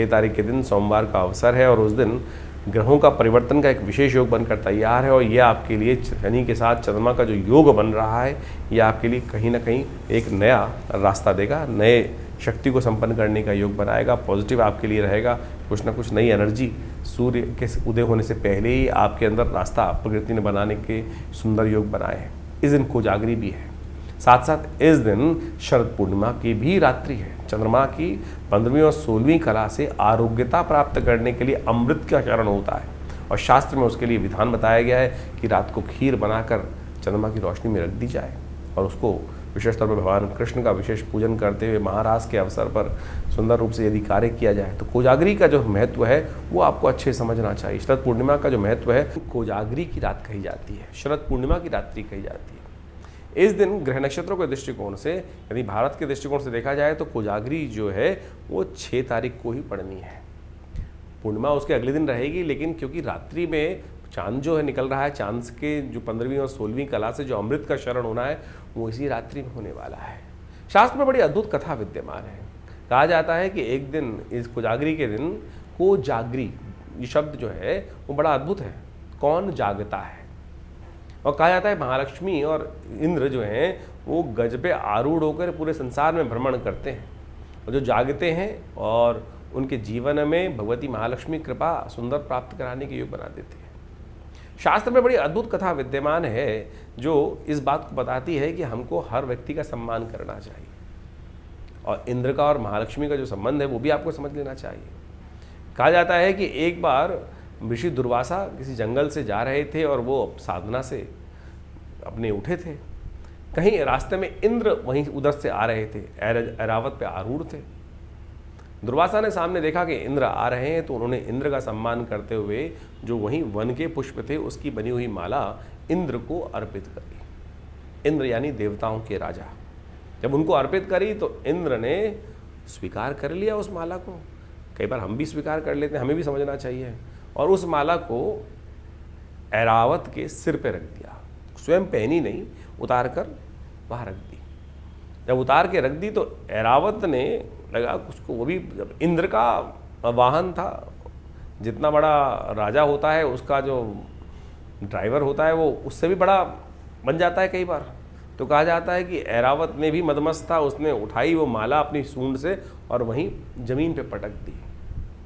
6 तारीख के दिन सोमवार का अवसर है और उस दिन ग्रहों का परिवर्तन का एक विशेष योग बनकर तैयार है और ये आपके लिए शनि के साथ चंद्रमा का जो योग बन रहा है ये आपके लिए कहीं ना कहीं एक नया रास्ता देगा, नए शक्ति को संपन्न करने का योग बनाएगा। पॉजिटिव आपके लिए रहेगा, कुछ ना कुछ नई एनर्जी सूर्य के उदय होने से पहले ही आपके अंदर रास्ता प्रकृति ने बनाने के सुंदर योग बनाए हैं। इस दिन कोजागरी भी है, साथ साथ इस दिन शरद पूर्णिमा की भी रात्रि है। चंद्रमा की 15वीं और 16वीं कला से आरोग्यता प्राप्त करने के लिए अमृत का चरण होता है और शास्त्र में उसके लिए विधान बताया गया है कि रात को खीर बनाकर चंद्रमा की रोशनी में रख दी जाए और उसको विशेष तौर पर भगवान कृष्ण का विशेष पूजन करते हुए महाराज के अवसर पर सुंदर रूप से यदि कार्य किया जाए तो कोजागरी का जो महत्व है वो आपको अच्छे समझना चाहिए। शरद पूर्णिमा का जो महत्व है कोजागरी की रात कही जाती है, शरद पूर्णिमा की रात्रि कही जाती है। इस दिन ग्रह नक्षत्रों के दृष्टिकोण से यदि भारत के दृष्टिकोण से देखा जाए तो कोजागरी जो है वो 6 तारीख को ही पड़नी है। पूर्णिमा उसके अगले दिन रहेगी, लेकिन क्योंकि रात्रि में चांद जो है निकल रहा है, चांद के जो 15वीं और 16वीं कला से जो अमृत का शरण होना है वो इसी रात्रि में होने वाला है। शास्त्र में बड़ी अद्भुत कथा विद्यमान है। कहा जाता है कि एक दिन इस कोजागरी के दिन कोजागरी ये शब्द जो है वो बड़ा अद्भुत है, कौन जागता है। और कहा जाता है महालक्ष्मी और इंद्र जो हैं वो गज पे आरूढ़ होकर पूरे संसार में भ्रमण करते हैं और जो जागते हैं और उनके जीवन में भगवती महालक्ष्मी कृपा सुंदर प्राप्त कराने के योग बना देते हैं। शास्त्र में बड़ी अद्भुत कथा विद्यमान है जो इस बात को बताती है कि हमको हर व्यक्ति का सम्मान करना चाहिए और इंद्र का और महालक्ष्मी का जो संबंध है वो भी आपको समझ लेना चाहिए। कहा जाता है कि एक बार ऋषि दुर्वासा किसी जंगल से जा रहे थे और वो साधना से अपने उठे थे। कहीं रास्ते में इंद्र वहीं उधर से आ रहे थे, ऐरावत पे आरूढ़ थे। दुर्वासा ने सामने देखा कि इंद्र आ रहे हैं तो उन्होंने इंद्र का सम्मान करते हुए जो वहीं वन के पुष्प थे उसकी बनी हुई माला इंद्र को अर्पित करी। इंद्र यानी देवताओं के राजा, जब उनको अर्पित करी तो इंद्र ने स्वीकार कर लिया उस माला को। कई बार हम भी स्वीकार कर लेते हैं, हमें भी समझना चाहिए। और उस माला को ऐरावत के सिर पे रख दिया, स्वयं पहनी नहीं, उतार कर वहाँ रख दी। जब उतार के रख दी तो ऐरावत ने लगा उसको, वो भी जब इंद्र का वाहन था, जितना बड़ा राजा होता है उसका जो ड्राइवर होता है वो उससे भी बड़ा बन जाता है कई बार। तो कहा जाता है कि ऐरावत ने भी मदमस्त था, उसने उठाई वो माला अपनी सूंड से और वहीं जमीन पे पटक दी।